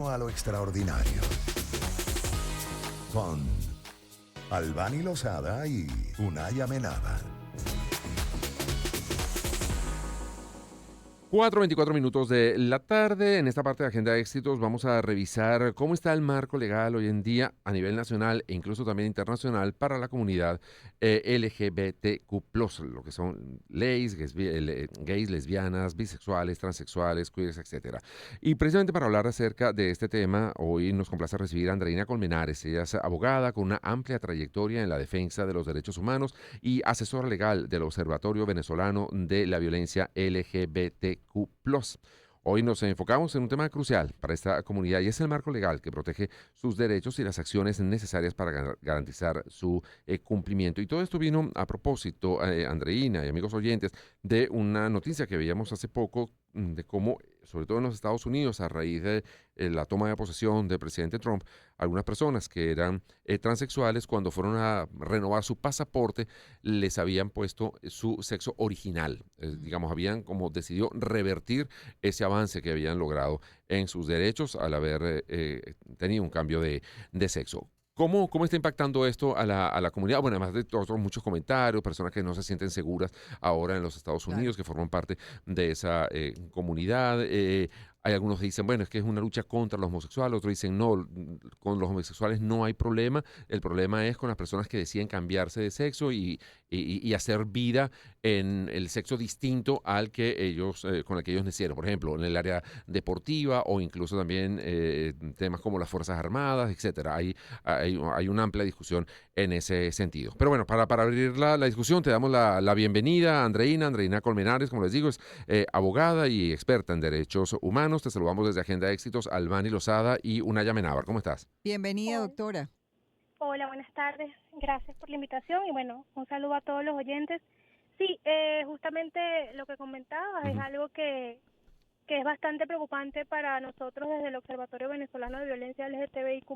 A lo extraordinario con Albany Lozada y Unay Amenábar. 4:24 de la tarde. En esta parte de Agenda de Éxitos vamos a revisar cómo está el marco legal hoy en día a nivel nacional e incluso también internacional para la comunidad LGBTQ+, lo que son leyes, gays, lesbianas, bisexuales, transexuales, queers, etcétera. Y precisamente para hablar acerca de este tema, hoy nos complace recibir a Andreina Colmenares. Ella es abogada con una amplia trayectoria en la defensa de los derechos humanos y asesora legal del Observatorio Venezolano de la Violencia LGBTQ+. Hoy nos enfocamos en un tema crucial para esta comunidad y es el marco legal que protege sus derechos y las acciones necesarias para garantizar su cumplimiento. Y todo esto vino a propósito, Andreina y amigos oyentes, de una noticia que veíamos hace poco de cómo, sobre todo en los Estados Unidos, a raíz de la toma de posesión del presidente Trump, algunas personas que eran transexuales, cuando fueron a renovar su pasaporte, les habían puesto su sexo original. Digamos, habían como decidido revertir ese avance que habían logrado en sus derechos al haber tenido un cambio de sexo. ¿Cómo está impactando esto a la comunidad? Bueno, además de todos muchos comentarios, personas que no se sienten seguras ahora en los Estados Unidos, Claro. que forman parte de esa comunidad. Hay algunos que dicen, bueno, es que es una lucha contra los homosexuales, otros dicen, no, con los homosexuales no hay problema, el problema es con las personas que deciden cambiarse de sexo y hacer vida en el sexo distinto al que ellos, con el que ellos nacieron, por ejemplo, en el área deportiva o incluso también temas como las Fuerzas Armadas, etcétera. Hay una amplia discusión en ese sentido. Pero bueno, para abrir la discusión, te damos la bienvenida a Andreina Colmenares, como les digo, es abogada y experta en derechos humanos. Te saludamos desde Agenda de Éxitos, Albany Lozada y Unay Amenábar. ¿Cómo estás? Bienvenida, Hola, doctora. hola, buenas tardes. Gracias por la invitación y bueno, un saludo a todos los oyentes. Sí, justamente lo que comentabas es Ujú. algo que es bastante preocupante para nosotros desde el Observatorio Venezolano de Violencia LGTBIQ+,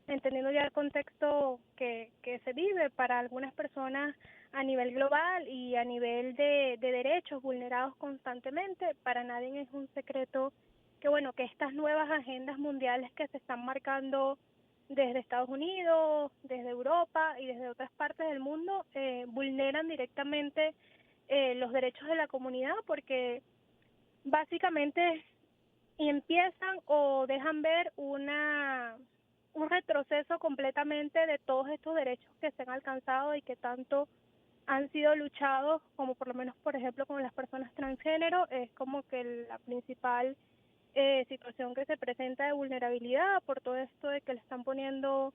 entendiendo ya el contexto que se vive para algunas personas a nivel global y a nivel de derechos vulnerados constantemente. Para nadie es un secreto que bueno, que estas nuevas agendas mundiales que se están marcando desde Estados Unidos, desde Europa y desde otras partes del mundo vulneran directamente los derechos de la comunidad porque básicamente empiezan o dejan ver un retroceso completamente de todos estos derechos que se han alcanzado y que tanto han sido luchados, como por lo menos, por ejemplo, con las personas transgénero. Es como que la principal situación que se presenta de vulnerabilidad por todo esto de que le están poniendo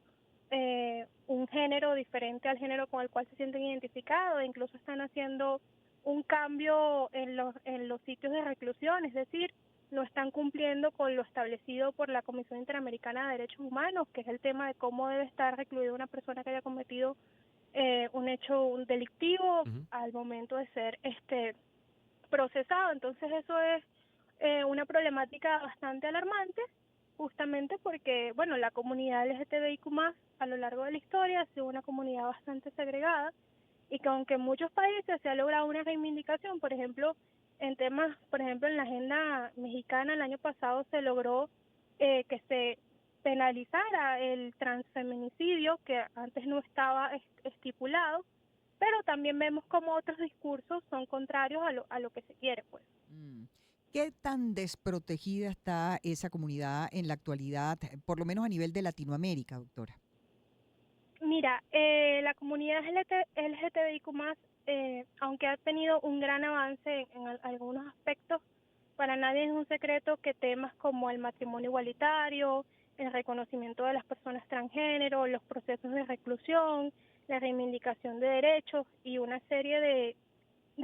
un género diferente al género con el cual se sienten identificados, e incluso están haciendo un cambio en los sitios de reclusión, es decir, no están cumpliendo con lo establecido por la Comisión Interamericana de Derechos Humanos, que es el tema de cómo debe estar recluida una persona que haya cometido un delictivo Ujú. al momento de ser procesado. Entonces eso es una problemática bastante alarmante, justamente porque, bueno, la comunidad LGTBIQ+, a lo largo de la historia ha sido una comunidad bastante segregada y que aunque en muchos países se ha logrado una reivindicación, por ejemplo, en temas, por ejemplo, en la agenda mexicana el año pasado se logró que se penalizara el transfeminicidio, que antes no estaba estipulado, pero también vemos como otros discursos son contrarios a lo que se quiere, pues. Mm. ¿Qué tan desprotegida está esa comunidad en la actualidad, por lo menos a nivel de Latinoamérica, doctora? Mira, la comunidad LGTBIQ+, aunque ha tenido un gran avance en algunos aspectos, para nadie es un secreto que temas como el matrimonio igualitario, el reconocimiento de las personas transgénero, los procesos de reclusión, la reivindicación de derechos y una serie de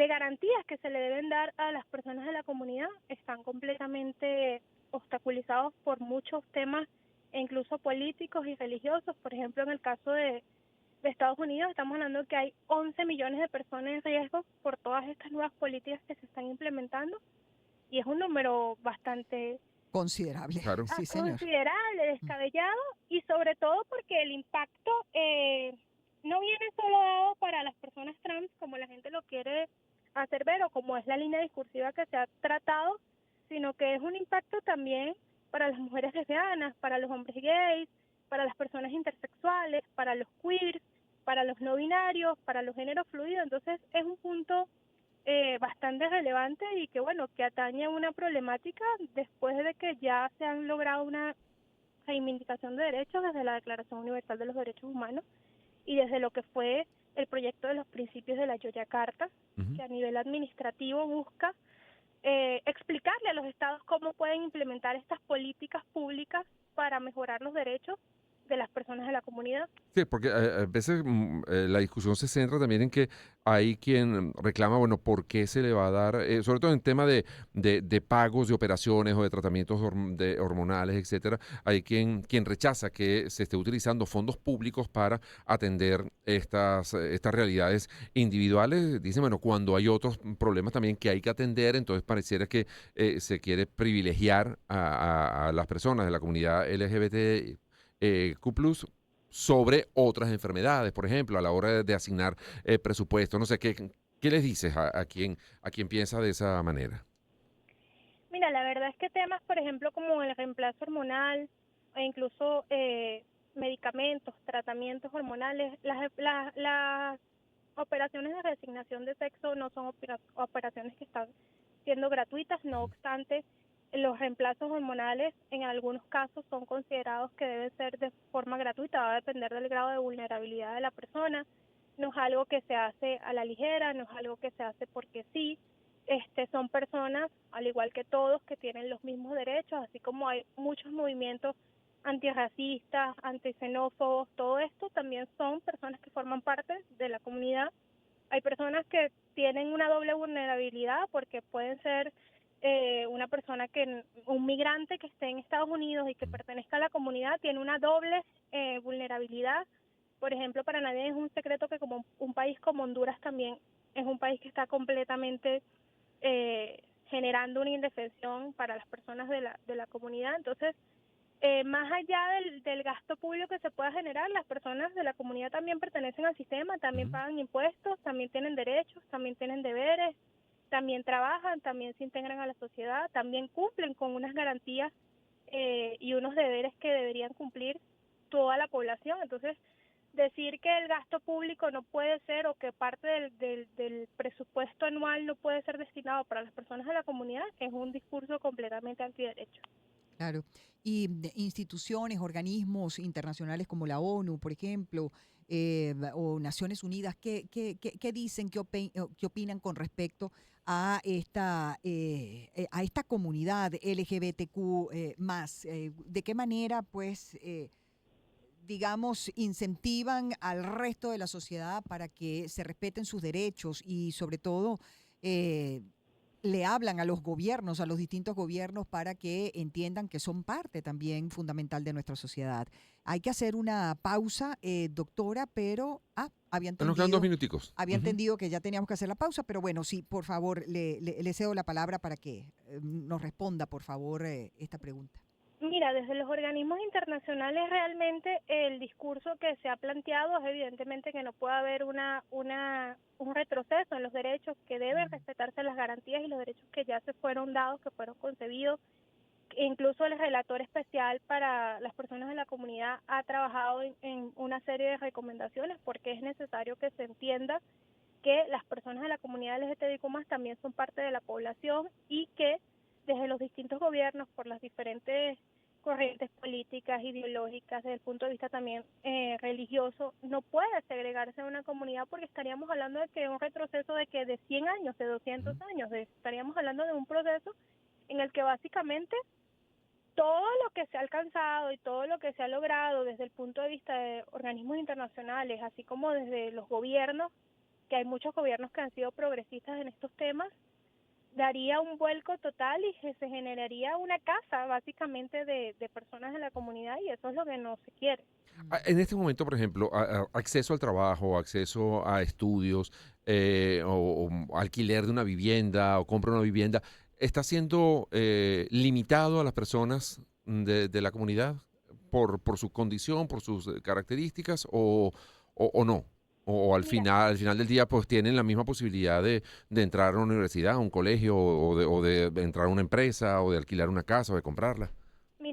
garantías que se le deben dar a las personas de la comunidad están completamente obstaculizados por muchos temas, e incluso políticos y religiosos. Por ejemplo, en el caso de Estados Unidos, estamos hablando que hay 11 millones de personas en riesgo por todas estas nuevas políticas que se están implementando, y es un número bastante Considerable, Claro. sí, señor. considerable, Mm. descabellado, y sobre todo porque el impacto no viene solo dado para las personas trans, como la gente lo quiere hacer ver, o como es la línea discursiva que se ha tratado, sino que es un impacto también para las mujeres lesbianas, para los hombres gays, para las personas intersexuales, para los queers, para los no binarios, para los géneros fluidos. Entonces es un punto bastante relevante y que bueno, que atañe a una problemática después de que ya se han logrado una reivindicación de derechos desde la Declaración Universal de los Derechos Humanos y desde lo que fue el proyecto de los principios de la Yogyakarta, que a nivel administrativo busca explicarle a los estados cómo pueden implementar estas políticas públicas para mejorar los derechos de las personas de la comunidad. Sí, porque a veces la discusión se centra también en que hay quien reclama, bueno, ¿por qué se le va a dar, sobre todo en tema de pagos de operaciones o de tratamientos hormonales, etcétera? Hay quien rechaza que se esté utilizando fondos públicos para atender estas realidades individuales. Dicen, bueno, cuando hay otros problemas también que hay que atender, entonces pareciera que se quiere privilegiar a las personas de la comunidad LGBT Q+, sobre otras enfermedades, por ejemplo, a la hora de asignar presupuesto. No sé, ¿qué les dices a quien piensa de esa manera? Mira, la verdad es que temas, por ejemplo, como el reemplazo hormonal e incluso medicamentos, tratamientos hormonales, las operaciones de reasignación de sexo no son operaciones que están siendo gratuitas, no obstante, los reemplazos hormonales en algunos casos son considerados que deben ser de forma gratuita, va a depender del grado de vulnerabilidad de la persona, no es algo que se hace a la ligera, no es algo que se hace porque sí, son personas, al igual que todos, que tienen los mismos derechos, así como hay muchos movimientos antirracistas, antixenófobos, todo esto también son personas que forman parte de la comunidad. Hay personas que tienen una doble vulnerabilidad porque pueden ser una persona un migrante que esté en Estados Unidos y que pertenezca a la comunidad tiene una doble vulnerabilidad. Por ejemplo, para nadie es un secreto que como un país como Honduras también es un país que está completamente generando una indefensión para las personas de la comunidad. Entonces, más allá del gasto público que se pueda generar, las personas de la comunidad también pertenecen al sistema, también pagan impuestos, también tienen derechos, también tienen deberes, también trabajan, también se integran a la sociedad, también cumplen con unas garantías y unos deberes que deberían cumplir toda la población. Entonces, decir que el gasto público no puede ser o que parte del presupuesto anual no puede ser destinado para las personas de la comunidad es un discurso completamente antiderecho. Claro. Y instituciones, organismos internacionales como la ONU, por ejemplo, o Naciones Unidas, ¿qué dicen, qué opinan con respecto a esta comunidad LGBTQ más? ¿De qué manera, pues, digamos, incentivan al resto de la sociedad para que se respeten sus derechos y, sobre todo, le hablan a los gobiernos, a los distintos gobiernos, para que entiendan que son parte también fundamental de nuestra sociedad? Hay que hacer una pausa, doctora, pero Nos quedan 2 minuticos. había entendido que ya teníamos que hacer la pausa, pero bueno, sí, por favor, le cedo la palabra para que nos responda, por favor, esta pregunta. Mira, desde los organismos internacionales realmente el discurso que se ha planteado es evidentemente que no puede haber un retroceso en los derechos, que deben respetarse las garantías y los derechos que ya se fueron dados, que fueron concebidos. Incluso el relator especial para las personas de la comunidad ha trabajado en una serie de recomendaciones porque es necesario que se entienda que las personas de la comunidad LGTBIQ+ también son parte de la población y que desde los distintos gobiernos, por las diferentes corrientes políticas, ideológicas, desde el punto de vista también religioso, no puede segregarse a una comunidad porque estaríamos hablando de que un retroceso de 100 años, de 200 años, estaríamos hablando de un proceso en el que básicamente todo lo que se ha alcanzado y todo lo que se ha logrado desde el punto de vista de organismos internacionales, así como desde los gobiernos, que hay muchos gobiernos que han sido progresistas en estos temas, daría un vuelco total y se generaría una casa básicamente de personas de la comunidad y eso es lo que no se quiere. En este momento, por ejemplo, acceso al trabajo, acceso a estudios, o alquiler de una vivienda o compra de una vivienda, ¿está siendo limitado a las personas de la comunidad por su condición, por sus características o no? O al Mira, final del día, pues tienen la misma posibilidad de entrar a una universidad, a un colegio, o de entrar a una empresa, o de alquilar una casa, o de comprarla.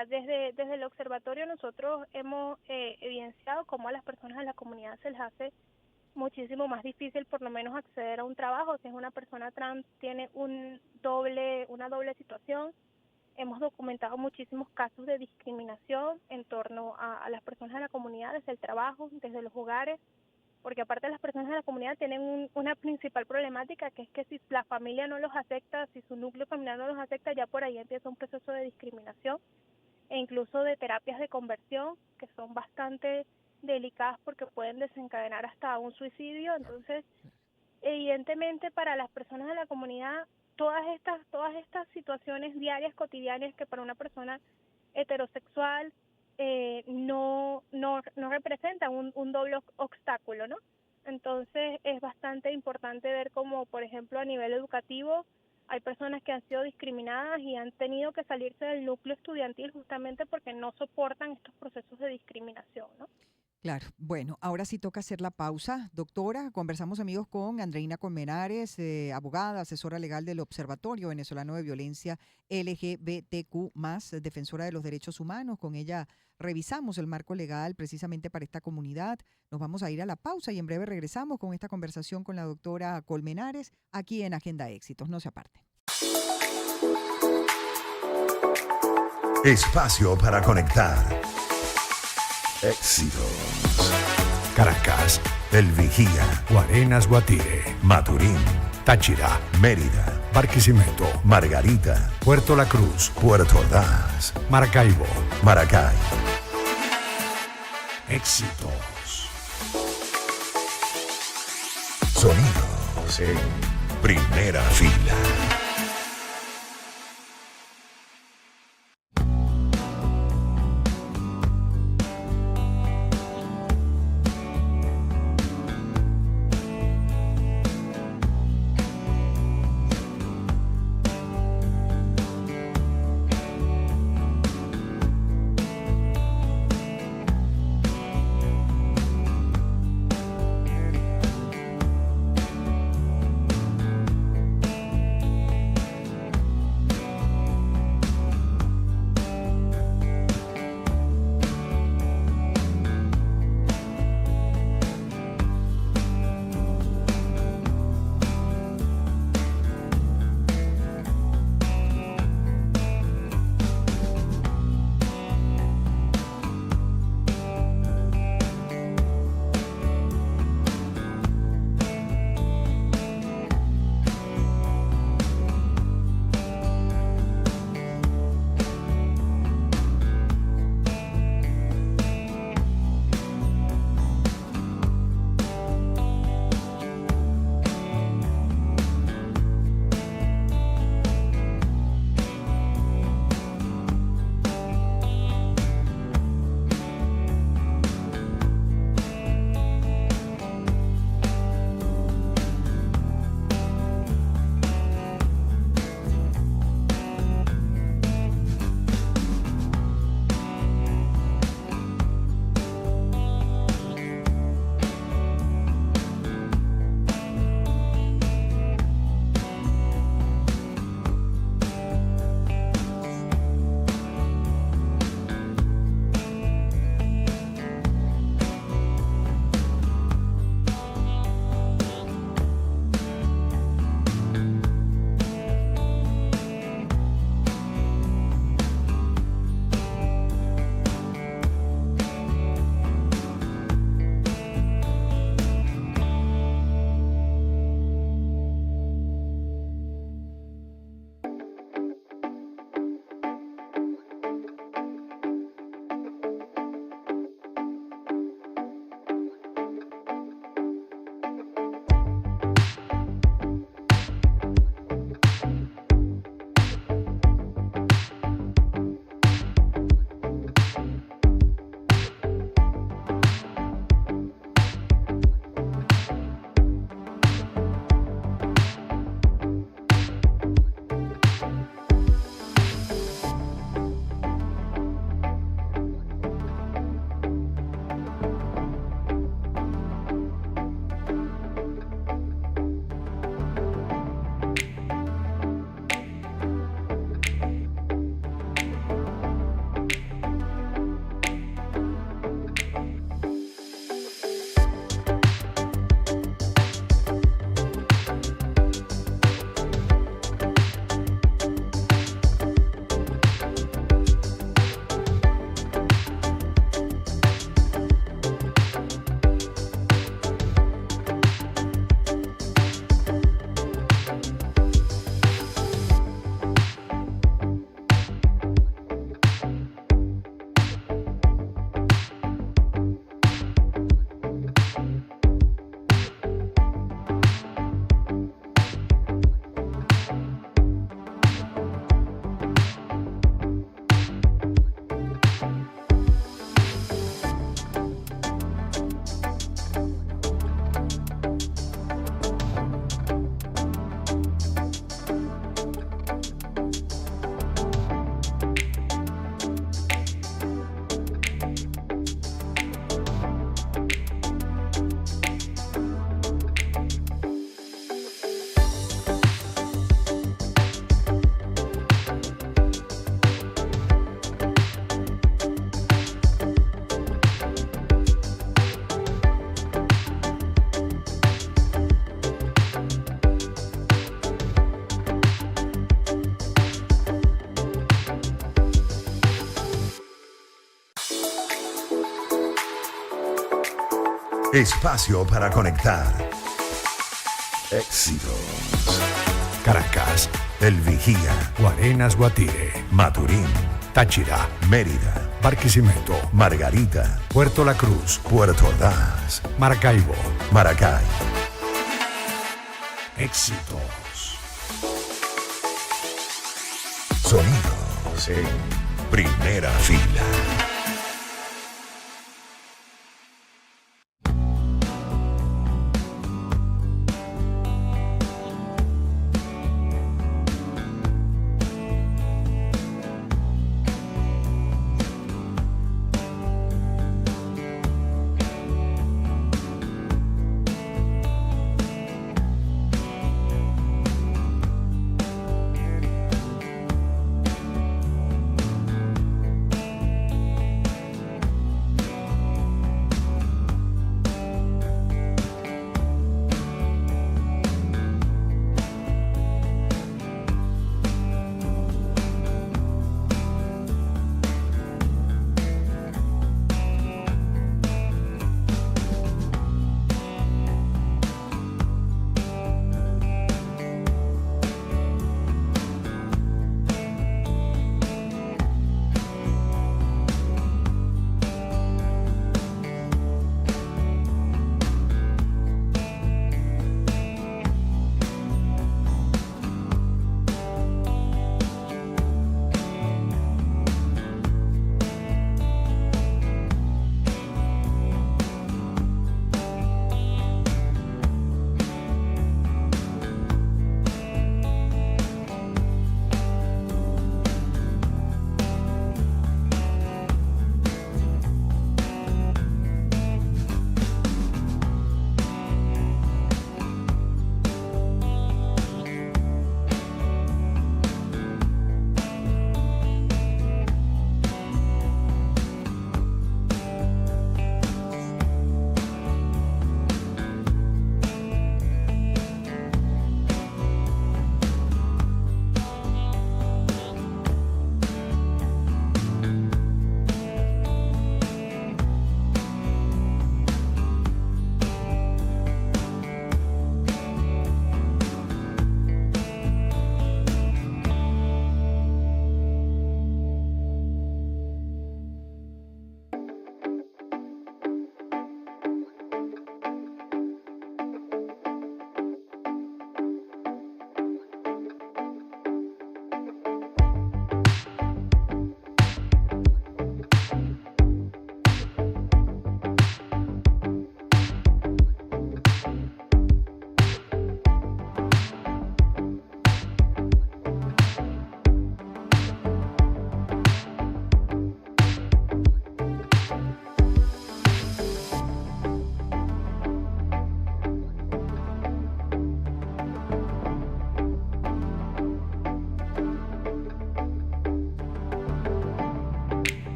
Mira, desde el observatorio nosotros hemos evidenciado cómo a las personas de la comunidad se les hace muchísimo más difícil por lo menos acceder a un trabajo. Si es una persona trans, tiene una doble situación. Hemos documentado muchísimos casos de discriminación en torno a las personas de la comunidad, desde el trabajo, desde los hogares, porque aparte las personas de la comunidad tienen una principal problemática, que es que si la familia no los acepta, si su núcleo familiar no los acepta, ya por ahí empieza un proceso de discriminación e incluso de terapias de conversión, que son bastante delicadas porque pueden desencadenar hasta un suicidio. Entonces, evidentemente para las personas de la comunidad, todas estas situaciones diarias, cotidianas, que para una persona heterosexual no representan un doble obstáculo, ¿no? Entonces es bastante importante ver cómo, por ejemplo, a nivel educativo hay personas que han sido discriminadas y han tenido que salirse del núcleo estudiantil justamente porque no soportan estos procesos de discriminación, ¿no? Claro, bueno, ahora sí toca hacer la pausa. Doctora, conversamos amigos con Andreina Colmenares, abogada, asesora legal del Observatorio Venezolano de Violencia LGBTQ+, defensora de los derechos humanos. Con ella revisamos el marco legal precisamente para esta comunidad. Nos vamos a ir a la pausa y en breve regresamos con esta conversación con la doctora Colmenares aquí en Agenda Éxitos. No se aparten. Espacio para conectar. Éxitos. Caracas, El Vigía, Guarenas, Guatire, Maturín, Táchira, Mérida, Barquisimeto, Margarita, Puerto La Cruz, Puerto Ordaz, Maracaibo. Maracay. Éxitos. Sonidos en primera fila. Espacio para conectar. Éxitos. Caracas, El Vigía, Guarenas, Guatire, Maturín, Táchira, Mérida, Barquisimeto, Margarita, Puerto La Cruz, Puerto Ordaz, Maracaibo. Maracay. Éxitos. Sonidos en primera fila.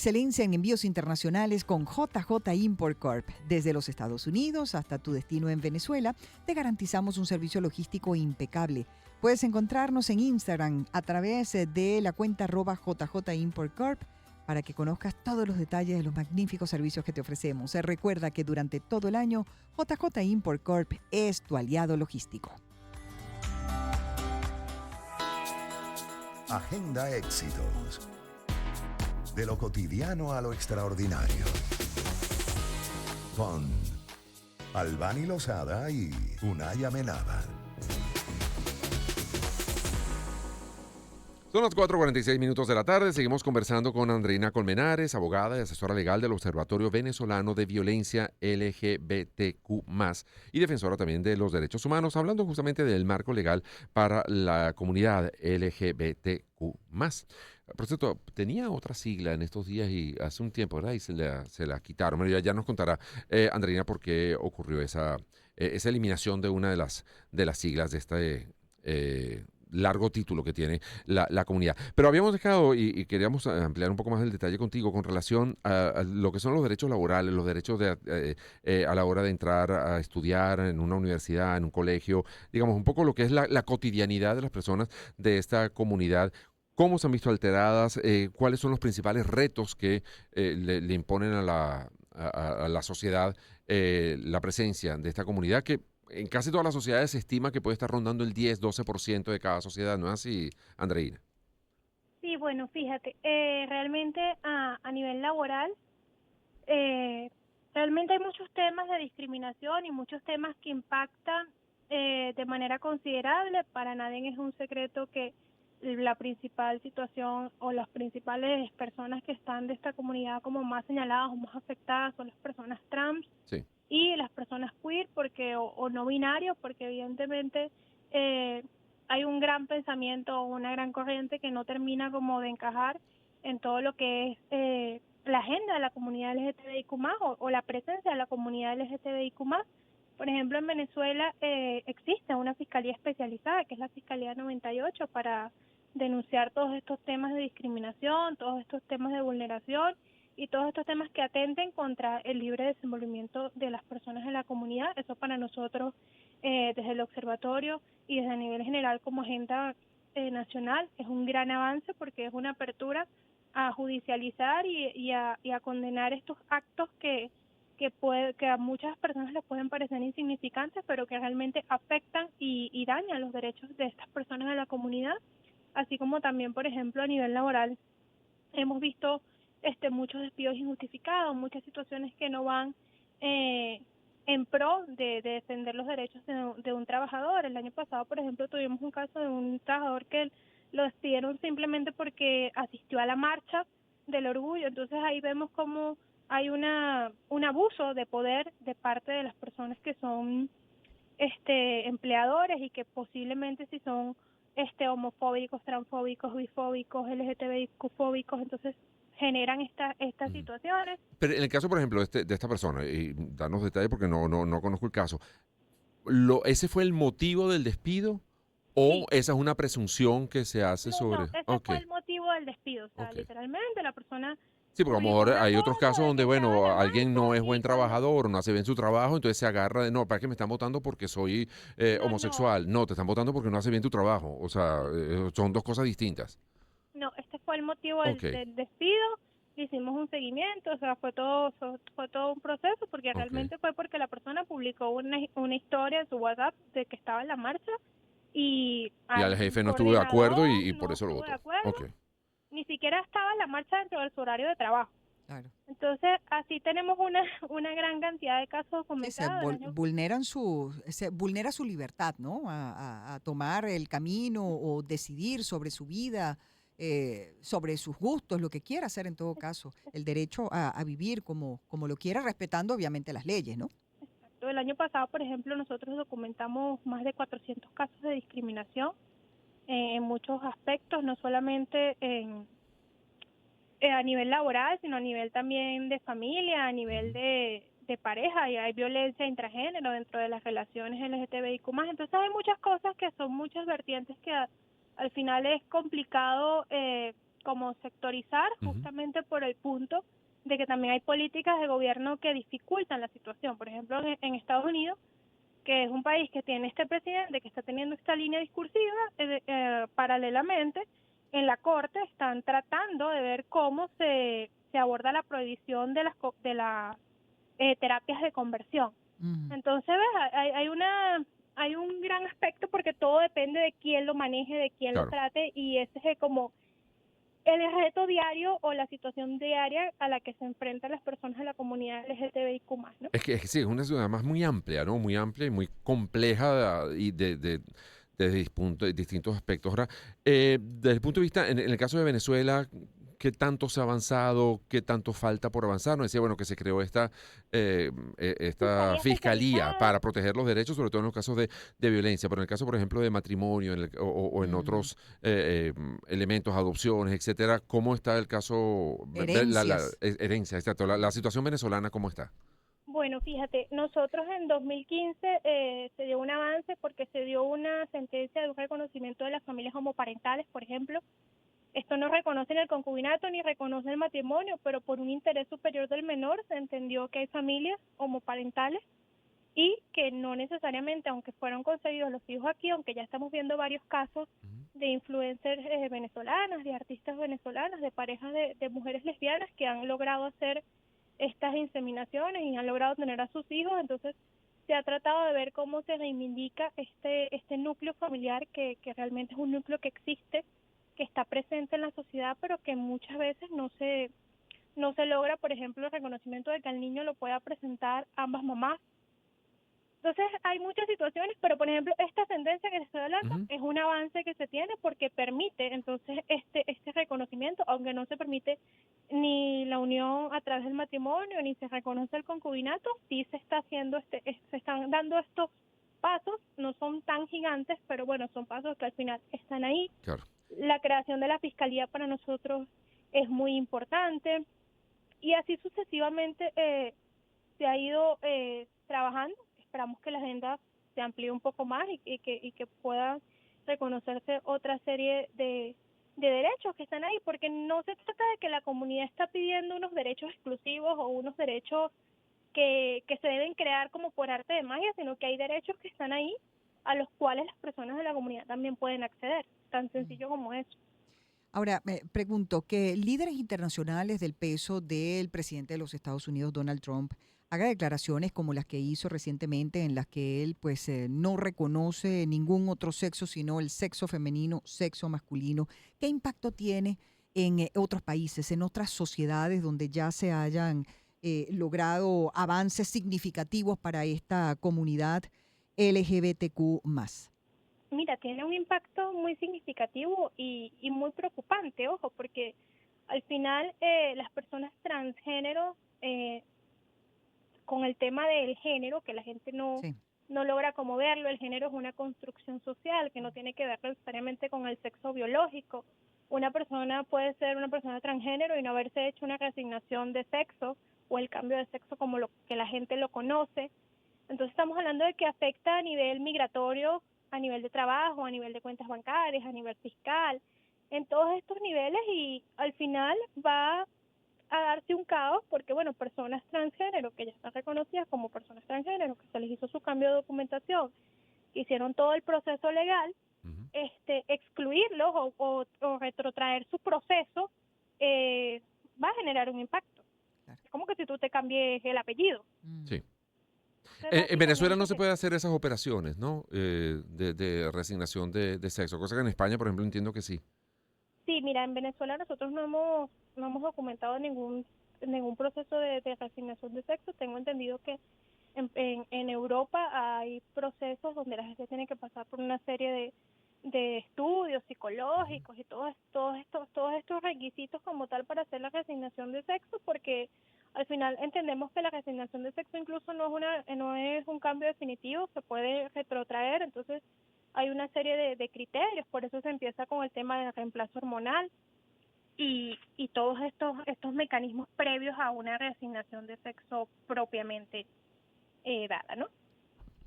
excelencia en envíos internacionales con JJ Import Corp. Desde los Estados Unidos hasta tu destino en Venezuela, te garantizamos un servicio logístico impecable. Puedes encontrarnos en Instagram a través de la cuenta @JJ Import Corp para que conozcas todos los detalles de los magníficos servicios que te ofrecemos. Recuerda que durante todo el año, JJ Import Corp es tu aliado logístico. Agenda Éxitos. De lo cotidiano a lo extraordinario. Con Albany Lozada y Unay Amenábar. Son las 4:46 de la tarde. Seguimos conversando con Andreina Colmenares, abogada y asesora legal del Observatorio Venezolano de Violencia LGBTQ+, y defensora también de los derechos humanos, hablando justamente del marco legal para la comunidad LGBTQ+. Por cierto, tenía otra sigla en estos días y hace un tiempo, ¿verdad? Y se la quitaron. Bueno, ya nos contará Andreina por qué ocurrió esa eliminación de una de las siglas de este largo título que tiene la comunidad. Pero habíamos dejado y queríamos ampliar un poco más el detalle contigo con relación a lo que son los derechos laborales, los derechos a la hora de entrar a estudiar en una universidad, en un colegio, digamos, un poco lo que es la cotidianidad de las personas de esta comunidad. ¿Cómo se han visto alteradas? ¿Cuáles son los principales retos que le imponen a la sociedad la presencia de esta comunidad que en casi todas las sociedades se estima que puede estar rondando el 10-12% de cada sociedad, ¿no es así, Andreina? Sí, bueno, fíjate, realmente a nivel laboral, realmente hay muchos temas de discriminación y muchos temas que impactan de manera considerable. Para nadie es un secreto que la principal situación o las principales personas que están de esta comunidad como más señaladas o más afectadas son las personas trans. Sí. Y las personas queer porque o no binarios, porque evidentemente hay un gran pensamiento o una gran corriente que no termina como de encajar en todo lo que es la agenda de la comunidad LGTBIQ+, o la presencia de la comunidad LGTBIQ+. Por ejemplo, en Venezuela existe una fiscalía especializada, que es la Fiscalía 98, para denunciar todos estos temas de discriminación, todos estos temas de vulneración, y todos estos temas que atenten contra el libre desenvolvimiento de las personas en la comunidad. Eso para nosotros, desde el observatorio y desde a nivel general como agenda nacional, es un gran avance porque es una apertura a judicializar y a condenar estos actos que a muchas personas les pueden parecer insignificantes, pero que realmente afectan y dañan los derechos de estas personas de la comunidad. Así como también, por ejemplo, a nivel laboral, hemos visto muchos despidos injustificados, muchas situaciones que no van en pro de defender los derechos de un trabajador. El año pasado, por ejemplo, tuvimos un caso de un trabajador que lo despidieron simplemente porque asistió a la marcha del orgullo. Entonces ahí vemos cómo hay un abuso de poder de parte de las personas que son empleadores y que posiblemente si son homofóbicos, transfóbicos, bifóbicos, LGTBIQ-fóbicos, entonces generan estas situaciones. Pero en el caso, por ejemplo, de esta persona, y danos detalles porque no conozco el caso, ¿ese fue el motivo del despido o Sí. esa es una presunción que se hace sobre...? Ese fue el motivo del despido, o sea, literalmente la persona... Sí, porque a lo mejor hay otros casos donde, bueno, alguien no es buen y trabajador, no hace bien su trabajo, entonces se agarra de, no, para que me están votando porque soy homosexual. No, te están votando porque no hace bien tu trabajo. O sea, son dos cosas distintas. No, este fue el motivo del despido. Hicimos un seguimiento, o sea, fue todo un proceso, porque realmente fue porque la persona publicó una historia en su WhatsApp de que estaba en la marcha y al jefe no estuvo de acuerdo y por eso lo votó. Ni siquiera estaba en la marcha dentro de su horario de trabajo. Claro. Entonces, así tenemos una gran cantidad de casos documentados. Se vulnera su libertad, ¿no? A tomar el camino o decidir sobre su vida, sobre sus gustos, lo que quiera hacer en todo caso. El derecho a vivir como lo quiera, respetando obviamente las leyes, ¿no? Exacto. El año pasado, por ejemplo, nosotros documentamos más de 400 casos de discriminación en muchos aspectos, no solamente a nivel laboral, sino a nivel también de familia, a nivel de pareja, y hay violencia intragénero dentro de las relaciones LGTBIQ+. Entonces hay muchas cosas que son muchas vertientes que al final es complicado como sectorizar, Ujú. justamente por el punto de que también hay políticas de gobierno que dificultan la situación. Por ejemplo, en Estados Unidos, que es un país que tiene este presidente que está teniendo esta línea discursiva, paralelamente en la Corte están tratando de ver cómo se aborda la prohibición de las terapias de conversión. Ujú. Entonces, ¿ves? Hay un gran aspecto porque todo depende de quién lo maneje, de quién lo Claro. trate, y ese es como el reto diario o la situación diaria a la que se enfrentan las personas de la comunidad LGTBIQ+, ¿no? Es que sí, es una ciudad más muy amplia, ¿no? Muy amplia y muy compleja y de distintos aspectos. Ahora, desde el punto de vista, en el caso de Venezuela, ¿qué tanto se ha avanzado? ¿Qué tanto falta por avanzar? No decía, bueno, que se creó esta Fiscalía fiscalía especializada. para proteger los derechos, sobre todo en los casos de violencia, pero en el caso, por ejemplo, de matrimonio o en Ujú. otros elementos, adopciones, etcétera, ¿cómo está el caso de la Herencias. herencia? Exacto, la situación venezolana, ¿cómo está? Bueno, fíjate, nosotros en 2015 se dio un avance porque se dio una sentencia de un reconocimiento de las familias homoparentales, por ejemplo. Esto no reconoce el concubinato ni reconoce el matrimonio, pero por un interés superior del menor se entendió que hay familias homoparentales y que no necesariamente, aunque fueron concebidos los hijos aquí, aunque ya estamos viendo varios casos Ujú. de influencers venezolanas, de artistas venezolanas, de parejas de mujeres lesbianas que han logrado hacer estas inseminaciones y han logrado tener a sus hijos. Entonces se ha tratado de ver cómo se reivindica este núcleo familiar que realmente es un núcleo que existe, que está presente en la sociedad, pero que muchas veces no se logra, por ejemplo, el reconocimiento de que al niño lo pueda presentar ambas mamás. Entonces hay muchas situaciones, pero por ejemplo esta sentencia que les estoy hablando Ujú. es un avance que se tiene porque permite entonces este reconocimiento, aunque no se permite ni la unión a través del matrimonio ni se reconoce el concubinato, sí se está haciendo se están dando estos pasos, no son tan gigantes, pero bueno, son pasos que al final están ahí. Claro. La creación de la fiscalía para nosotros es muy importante y así sucesivamente se ha ido trabajando. Esperamos que la agenda se amplíe un poco más y que pueda reconocerse otra serie de derechos que están ahí, porque no se trata de que la comunidad está pidiendo unos derechos exclusivos o unos derechos que se deben crear como por arte de magia, sino que hay derechos que están ahí a los cuales las personas de la comunidad también pueden acceder, tan sencillo como eso. Ahora, me pregunto que líderes internacionales del peso del presidente de los Estados Unidos, Donald Trump, haga declaraciones como las que hizo recientemente en las que él pues no reconoce ningún otro sexo sino el sexo femenino, sexo masculino. ¿Qué impacto tiene en otros países, en otras sociedades donde ya se hayan logrado avances significativos para esta comunidad LGBTQ+? Mira, tiene un impacto muy significativo y muy preocupante, ojo, porque al final las personas transgénero, con el tema del género, que la gente Sí. no logra como verlo, el género es una construcción social que no tiene que ver necesariamente con el sexo biológico. Una persona puede ser una persona transgénero y no haberse hecho una reasignación de sexo o el cambio de sexo como lo que la gente lo conoce. Entonces estamos hablando de que afecta a nivel migratorio, a nivel de trabajo, a nivel de cuentas bancarias, a nivel fiscal, en todos estos niveles, y al final va a darse un caos porque, bueno, personas transgénero que ya están reconocidas como personas transgénero, que se les hizo su cambio de documentación, que hicieron todo el proceso legal, Ujú. excluirlos o retrotraer su proceso va a generar un impacto. Claro. Es como que si tú te cambies el apellido. Mm. Sí. En Venezuela no Básicamente se es puede eso. hacer esas operaciones, ¿no? De reasignación de sexo, cosa que en España, por ejemplo, entiendo que sí. Sí, mira, en Venezuela nosotros no hemos documentado ningún proceso de reasignación de sexo. Tengo entendido que en Europa hay procesos donde la gente tiene que pasar por una serie de estudios Ujú. psicológicos y todos estos requisitos como tal para hacer la reasignación de sexo, porque al final entendemos que la reasignación de sexo incluso no es un cambio definitivo, se puede retrotraer. Entonces hay una serie de criterios, por eso se empieza con el tema del reemplazo hormonal y todos estos mecanismos previos a una reasignación de sexo propiamente dada, ¿no?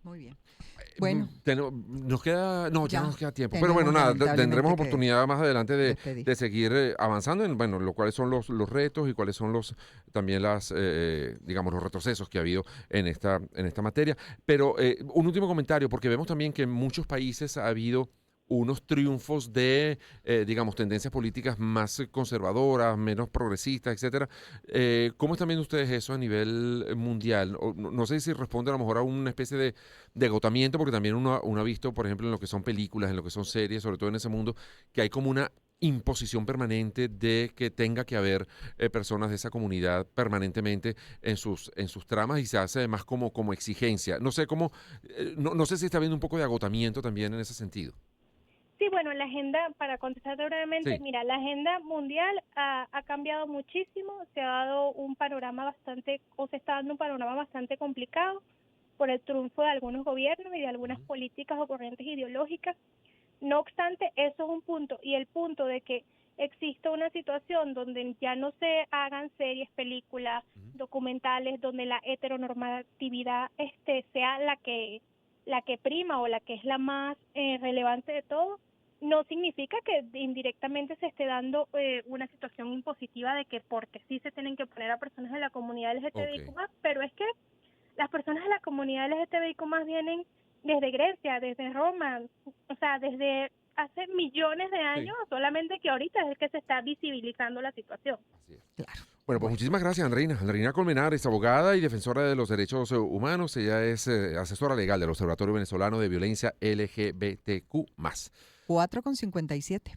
Muy bien. Bueno, Nos queda, no, ya ya no nos queda tiempo. Pero tenemos bueno, nada, lamentablemente tendremos que oportunidad más adelante despedir. de seguir avanzando en, bueno, cuáles son los retos y cuáles son también digamos, los retrocesos que ha habido en esta materia. Pero un último comentario, porque vemos también que en muchos países ha habido unos triunfos de, digamos, tendencias políticas más conservadoras, menos progresistas, etcétera. ¿Cómo están viendo ustedes eso a nivel mundial? No sé si responde a lo mejor a una especie de agotamiento, porque también uno ha visto, por ejemplo, en lo que son películas, en lo que son series, sobre todo en ese mundo, que hay como una imposición permanente de que tenga que haber personas de esa comunidad permanentemente en sus tramas y se hace además como exigencia. No sé no sé si está habiendo un poco de agotamiento también en ese sentido. Sí, bueno, la agenda, para contestarte brevemente, Sí. mira, la agenda mundial ha cambiado muchísimo, se ha dado un panorama se está dando un panorama bastante complicado por el triunfo de algunos gobiernos y de algunas políticas o corrientes ideológicas. No obstante, eso es un punto, y el punto de que existe una situación donde ya no se hagan series, películas, documentales, donde la heteronormatividad sea la que prima o la que es la más relevante de todo, no significa que indirectamente se esté dando una situación impositiva de que porque sí se tienen que poner a personas de la comunidad LGTBIQ+, pero es que las personas de la comunidad LGTBIQ+ vienen desde Grecia, desde Roma, o sea, desde hace millones de años, solamente que ahorita es que se está visibilizando la situación. Así es. Claro. Bueno, pues muchísimas gracias, Andreina. Andreina Colmenares, abogada y defensora de los derechos humanos. Ella es asesora legal del Observatorio Venezolano de Violencia LGBTQ+. 4:57.